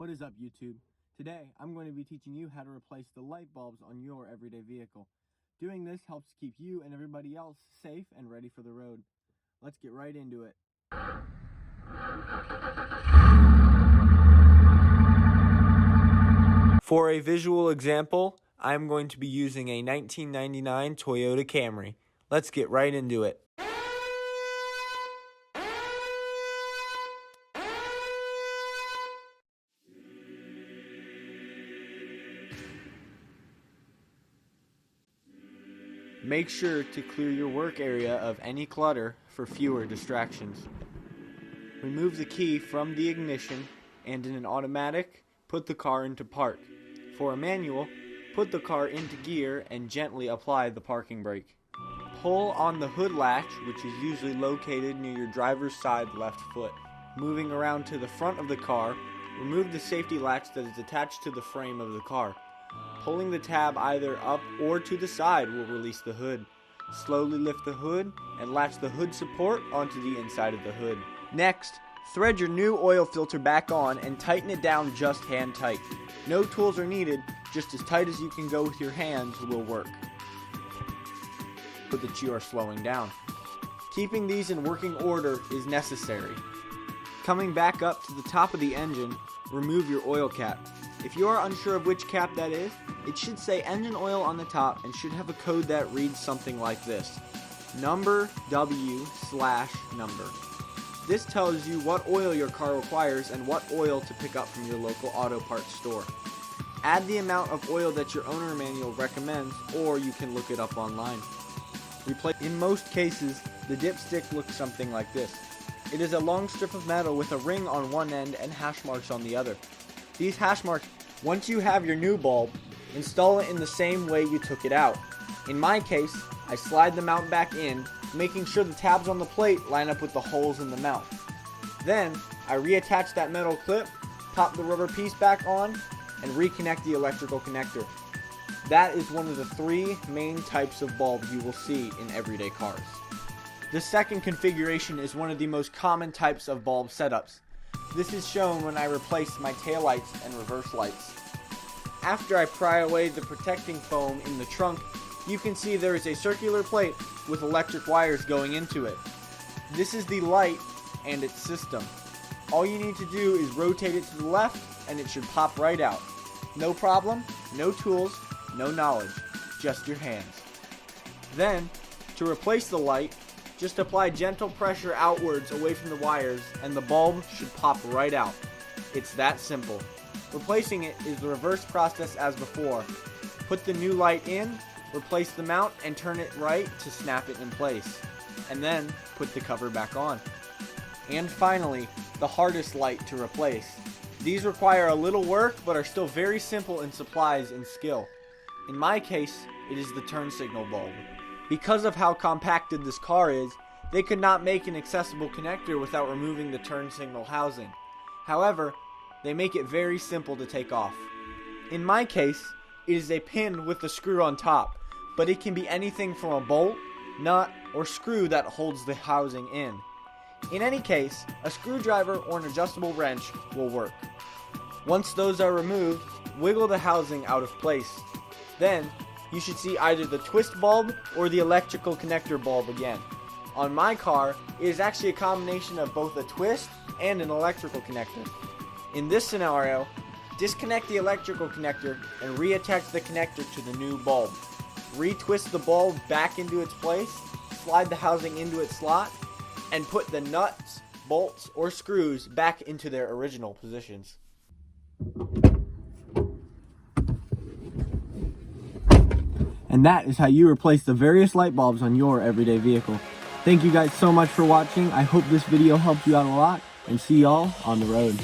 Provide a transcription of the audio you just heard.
What is up, YouTube? Today, I'm going to be teaching you how to replace the light bulbs on your everyday vehicle. Doing this helps keep you and everybody else safe and ready for the road. Let's get right into it. For a visual example, I'm going to be using a 1999 Toyota Camry. Let's get right into it. Make sure to clear your work area of any clutter for fewer distractions. Remove the key from the ignition, and in an automatic, put the car into park. For a manual, put the car into gear and gently apply the parking brake. Pull on the hood latch, which is usually located near your driver's side left foot. Moving around to the front of the car, remove the safety latch that is attached to the frame of the car. Pulling the tab either up or to the side will release the hood. Slowly lift the hood and latch the hood support onto the inside of the hood. Next, thread your new oil filter back on and tighten it down just hand tight. No tools are needed, just as tight as you can go with your hands will work, so that you are slowing down. Keeping these in working order is necessary. Coming back up to the top of the engine, remove your oil cap. If you are unsure of which cap that is, it should say engine oil on the top and should have a code that reads something like this: number W/number. This tells you what oil your car requires and what oil to pick up from your local auto parts store. Add the amount of oil that your owner manual recommends, or you can look it up online. In most cases, the dipstick looks something like this. It is a long strip of metal with a ring on one end and hash marks on the other. These hash marks, once you have your new bulb, install it in the same way you took it out. In my case, I slide the mount back in, making sure the tabs on the plate line up with the holes in the mount. Then, I reattach that metal clip, pop the rubber piece back on, and reconnect the electrical connector. That is one of the three main types of bulbs you will see in everyday cars. The second configuration is one of the most common types of bulb setups. This is shown when I replace my taillights and reverse lights. After I pry away the protecting foam in the trunk, you can see there is a circular plate with electric wires going into it. This is the light and its system. All you need to do is rotate it to the left and it should pop right out. No problem, no tools, no knowledge, just your hands. Then, to replace the light, just apply gentle pressure outwards away from the wires and the bulb should pop right out. It's that simple. Replacing it is the reverse process as before. Put the new light in, replace the mount and turn it right to snap it in place. And then put the cover back on. And finally, the hardest light to replace. These require a little work but are still very simple in supplies and skill. In my case, it is the turn signal bulb. Because of how compacted this car is, they could not make an accessible connector without removing the turn signal housing. However, they make it very simple to take off. In my case, it is a pin with a screw on top, but it can be anything from a bolt, nut, or screw that holds the housing in. In any case, a screwdriver or an adjustable wrench will work. Once those are removed, wiggle the housing out of place. Then, you should see either the twist bulb or the electrical connector bulb again. On my car, it is actually a combination of both a twist and an electrical connector. In this scenario, disconnect the electrical connector and reattach the connector to the new bulb. Retwist the bulb back into its place, slide the housing into its slot, and put the nuts, bolts, or screws back into their original positions. And that is how you replace the various light bulbs on your everyday vehicle. Thank you guys so much for watching. I hope this video helped you out a lot, and see y'all on the road.